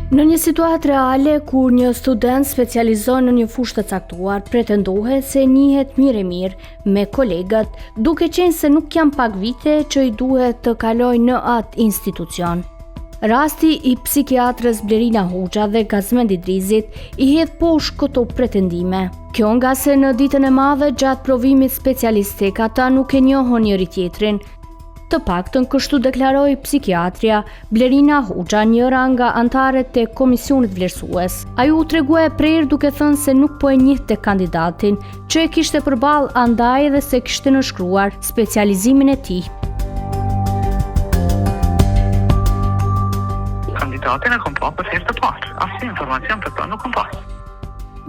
Në një situatë reale, kur një student specializon në një fushë të caktuar, pretendohet se njihet mirë me kolegët, duke qenë se nuk janë pak vite që i duhet të kalojë në atë institucion. Rasti i psikiatrës Blerina Hoxha dhe Gazmendi Drizit i hedh poshtë këto pretendime. Kjo nga se në ditën e madhe gjatë provimit specialistik ata nuk e njohën njëri tjetrin. Të paktën kështu deklaroi psikiatria Blerina Hoxha, njëra nga antarët e komisionit vlerësues. Ajo u tregua e prerë duke thënë se nuk po e njihte kandidatin, që e kishte përballë andaj dhe se kishte nënshkruar specializimin e tij. Kandidatin e kom pa për herë të parë. Asnjë informacion për ta nuk kom pas.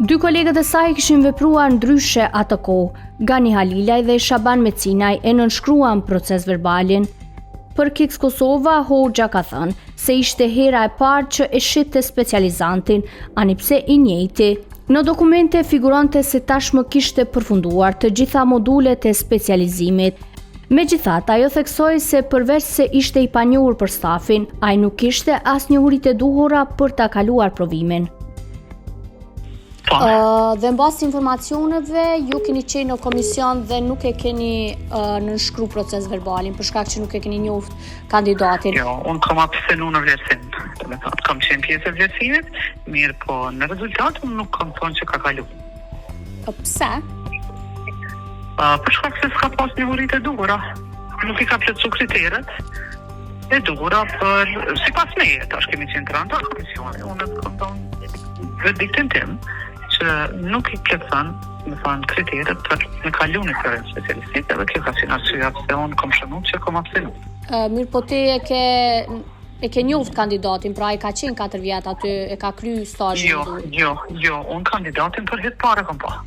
Dy kolegët e saj kishin vepruar ndryshe atë kohë. Gani Halilaj dhe Shaban Mecinaj e nënshkruan proces verbalin. Për Kiks Kosova, Hoxha ka thënë se ishte hera e parë që e shitte specializantin, anipse i njëjti. Në dokumente figuronte se tashmë kishte përfunduar të gjitha modulet e specializimit. Megjithatë, ajo theksoi se përveç se ishte i panjohur për stafin, ai nuk kishte asnjëhuritë e duhura për ta kaluar provimin. Dhe mbas informacioneve, ju keni qenë në komision dhe nuk e keni nënshkru proces verbalin për shkak që nuk e keni njoft kandidatin. Jo, unë kam abstenu në vlerësim. Kam qenë pjesë e vlerësimit, mirë po në rezultat unë nuk kam thonë që ka kalu. Pse? Për shkak se s'ka pas njohuritë e duhura. Nuk i ka plotsu kriteret e duhura për sipas meje, tash kemi qenë të antar komisioni, unë kam thonë verdiktin tim që nuk i plotson, më thonë, kriteret për me kalu në kërën specialistit, edhe kjo ka qenë arsyeja pse unë kom shënuar që kom abstenu. Mirë, po ti e ke njoft kandidatin, pra ai ka qenë 4 vjet aty, e ka kryer stazhin. Jo, unë kandidatin për herë parë kom pa.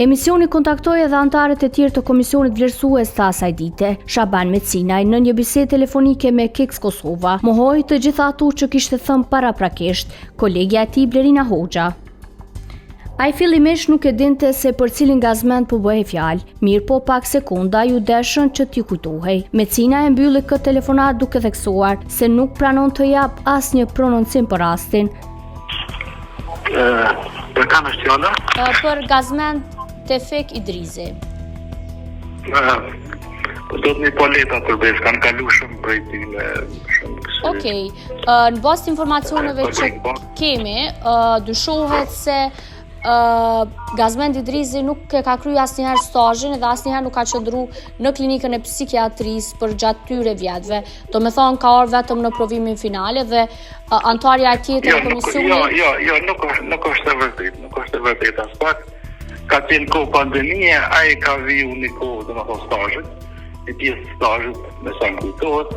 Emisioni kontaktoi edhe antarët e tjerë të komisionit vlerësues të asaj dite. Shaban Mecinaj në një bisedë telefonike me Kiks Kosova mohoi të gjitha ato që kishte thënë paraprakisht kolegja e tij Blerina Hoxha. Ai fillimisht nuk e dinte se për cilin gazmend po bëhej fjalë, mirë po pak sekonda ju deshën që t'i kujtohej. Mecina e mbylli këtë telefonat duke theksuar se nuk pranon të jap asnjë prononcim për rastin. Për kam është fjalla? Për gazmend Tefek Idrizi. Do të një poleta të bëjës, kanë kalu shumë brejti me shumë. Okej, në bazë të informacioneve që kemi, dyshohet se Gazmendi Idrizi nuk e ka kryer asnjëherë stazhin dhe asnjëherë nuk ka qëndruar në klinikën e psikiatrisë për gjatë këtyre vjetëve. Do me thonë ka orë vetëm në provimin finale dhe antarja e tjetër e komisionit. Jo, nuk është e vërtetë, nuk është e vërtetë as pak. Ka qenë kohë pandemie, ai ka viju një kohë, domethënë stazhit, një pjesë stazhit, me sa më kujtohet,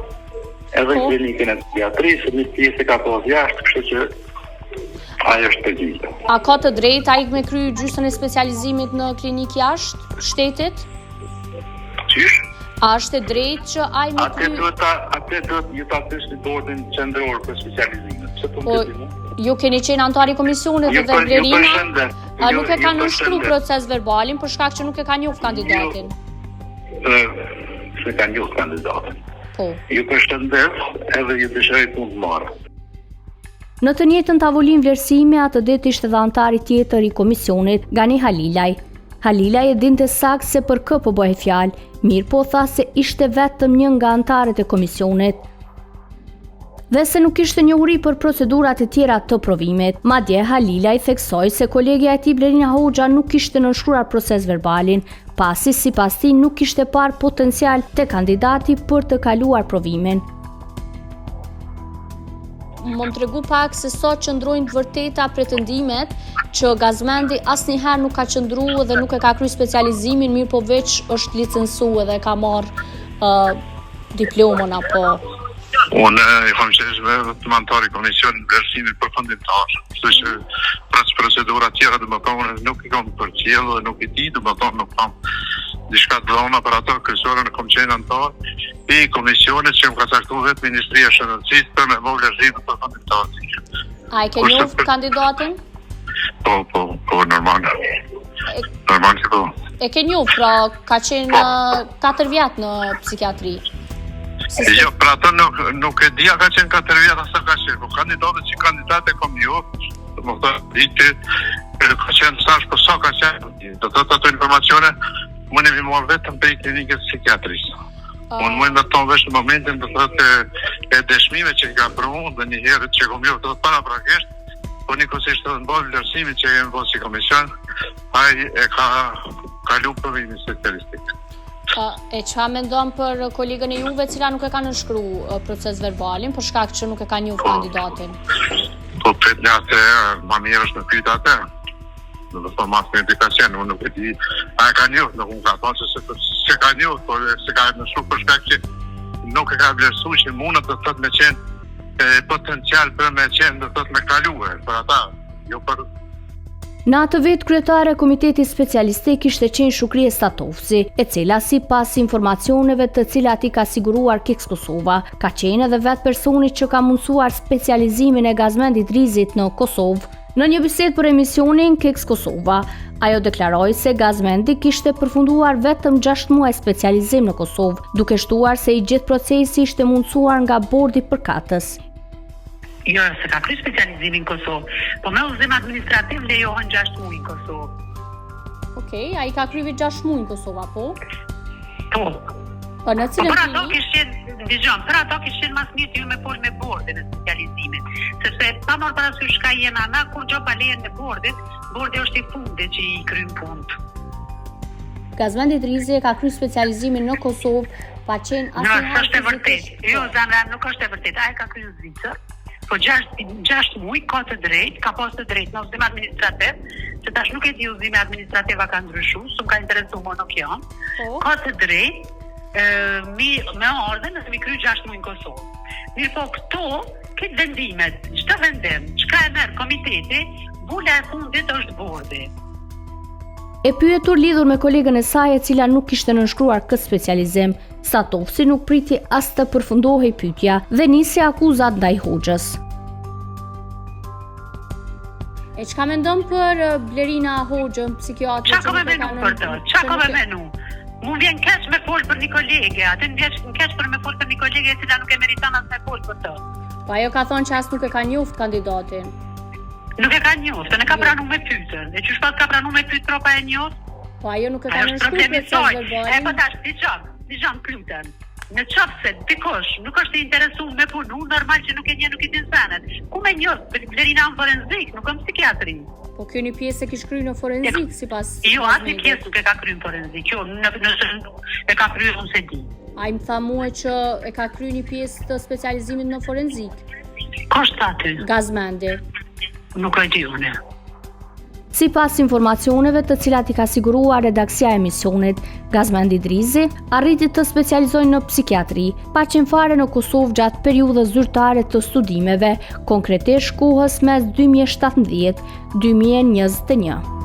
edhe në klinikën e psikiatrisë, një pjesë ka pas jashtë, kështu që ajo është të gjithë. A ka të drejtë ai me kryer gjysmën e specializimit në klinikë jashtë shtetit? Qysh? A është e drejtë që ai me kryer? Atë duhet ju ta pyesni bordin qendror për specializimin. Po, ju keni qenë antar i komisionit dhe Blerina? A nuk e ka nënshkruar proces verbalin për shkak që nuk e ka njohur kandidatin? Se ka njohur kandidatin. Po. Ju përshëndes edhe ju dëshiroj punë të marrë. Në të njëjtën tavolinë vlerësimi atë ditë ishte edhe antari tjetër i komisionit, Gani Halilaj. Halilaj e dinte saktë se për kë po bëhej fjalë, mirë po tha se ishte vetëm një nga antarët e komisionit. Dhe se nuk kishte njohuri për procedurat e tjera të provimit. Madje Halilaj theksoi se kolegja e tij Blerina Hoxha nuk kishte nënshkruar proces verbalin, pasi sipas tij nuk kishte parë potencial te kandidati për të kaluar provimin. Më tregu pak se sa qëndrojnë të vërteta pretendimet që Gazmendi asnjëherë nuk ka qëndruar dhe nuk e ka kryer specializimin, mirë po veç është licencuar dhe ka marrë diplomën apo. Unë e kam qenë vetëm antar i komisionit vlerësimit përfundimtar, kështu që procedura tjera do të thonë nuk i kam përcjellë dhe nuk i di, do të thonë nuk kam diçka të dhona për ato kryesore në kom qenë antar i komisionit që më ka caktuar vetë Ministria e Shëndetësisë për me bëu vlerësim përfundimtar. A e ke njoft kandidatin? Po, normal. Normal që po. E ke njoft, pra ka qenë 4 vjet në psikiatri. Jo, për ato nuk e dia ka qenë 4 vjeta sa ka qenë, po kandidatët që kandidatë kom jo, do më thë ditë ka qenë sash po sa ka qenë, do të ato informacione unë mi marrë vetëm për i klinikës psikiatrisë. Unë më tonë vesh në momentin do thotë e dëshmime që ka për unë dhe një herë që kom jo do të para prakisht, po një kusisht të në bërë vlerësimi që e më bërë si komision, ai e ka kalu provimin specialistik. E çfarë mendon për kolegën e juve, cila nuk e ka nënshkruar proces verbalin, për shkak që nuk e ka njohur kandidatin? Po pret në atë, ma mirë është në pyet atë. Në të thonë mas në indikacion, unë nuk e di, a e ka njohur, nuk unë ka thonë se ka njohur, por se ka nënshkruar për shkak që nuk e ka vlerësuar që mundët të thotë me qenë potencial për me qenë dhe thotë me kaluar, për ata, jo për... Në atë vetë kryetare e Komiteti Specialistik ishte qenë Shukrije Statovci, e cila si pas informacioneve të cilat i ka siguruar Kiks Kosova, ka qenë edhe vetë personi që ka mundësuar specializimin e gazmendit Rizit në Kosovë. Në një bisedë për emisionin Kiks Kosova, ajo deklaroi se gazmendi kishte përfunduar vetëm 6 muaj specializim në Kosovë, duke shtuar se i gjithë procesi ishte mundësuar nga bordi përkatës. Jo, se ka kry specializimin në Kosovë, po me udhëzim administrativ lejohen 6 muaj në Kosovë. Okej, a i ka kryvi 6 muaj në Kosovë, apo? Po. Po në cilën për ato kishin mas mirë të ju me pol me bordin e specializimit, sepse pa marrë parasysh ka jena na, kur gjo pa lejen me bordi është i fundit që i krym punë. Gazmendi Rizi ka kry specializimin në Kosovë, pa qenë asnjëherë. Jo, është e vërtet. Jo, Zamra, nuk është e vërtet. Ai ka kryer në Zvicër. Po 6 muaj ka të drejtë, ka pas të drejtë në udhëzim administrativ, se tash nuk e di udhëzimi administrativa ka ndryshuar, s'm ka interesuar më nuk jam. Ka të drejtë me ardhen nëse mi kry 6 muaj në Kosovë. Mirë po këto, këtë vendimet, çdo vendim, çka e merr komiteti, bula e fundit është bordi. E pyetur lidhur me kolegën e saj e cila nuk kishte nënshkruar këtë specializim, Statovci nuk priti as të përfundohej pyetja dhe nisi akuzat ndaj Hoxhës. E çka mendon për Blerina Hoxhën, psikiatri? Çka ka menu për të? Çka ka menu? Mu vjen keq me fol për një kolege, atë vjen keq për me fol për një kolege e cila nuk e meriton as me fol për të. Po ajo ka thonë që as nuk e ka njoft kandidatin. Nuk e ka njoft, ne ka pranuar me pyetën. E çu shpat ka pranuar me pyet tropa e njoft? Po ajo nuk e ka nënshkruar proces verbalin. E po tash dëgjom pyetën. Në qoftë se dikush nuk është i interesuar me punu, normal që nuk e njeh, nuk i din sanet. Ku me njoft Blerina në forenzik, nuk është psikiatri. Po kjo një pjesë e kish kryer në forenzik sipas. Jo, atë pjesë nuk e ka kryer në forenzik. Jo, nëse e ka kryer unë se di. Ai më tha mua që e ka kryer një pjesë të specializimit në forenzik. Kush tha aty? Gazmendi. Nuk e di unë. Sipas informacioneve të cilat i ka siguruar redaksia e emisionit, Gazmendi Rizi arriti të specializojë në psikiatri, pa qenë fare në Kosovë gjatë periudhës zyrtare të studimeve, konkretisht kohës mes 2017-2021.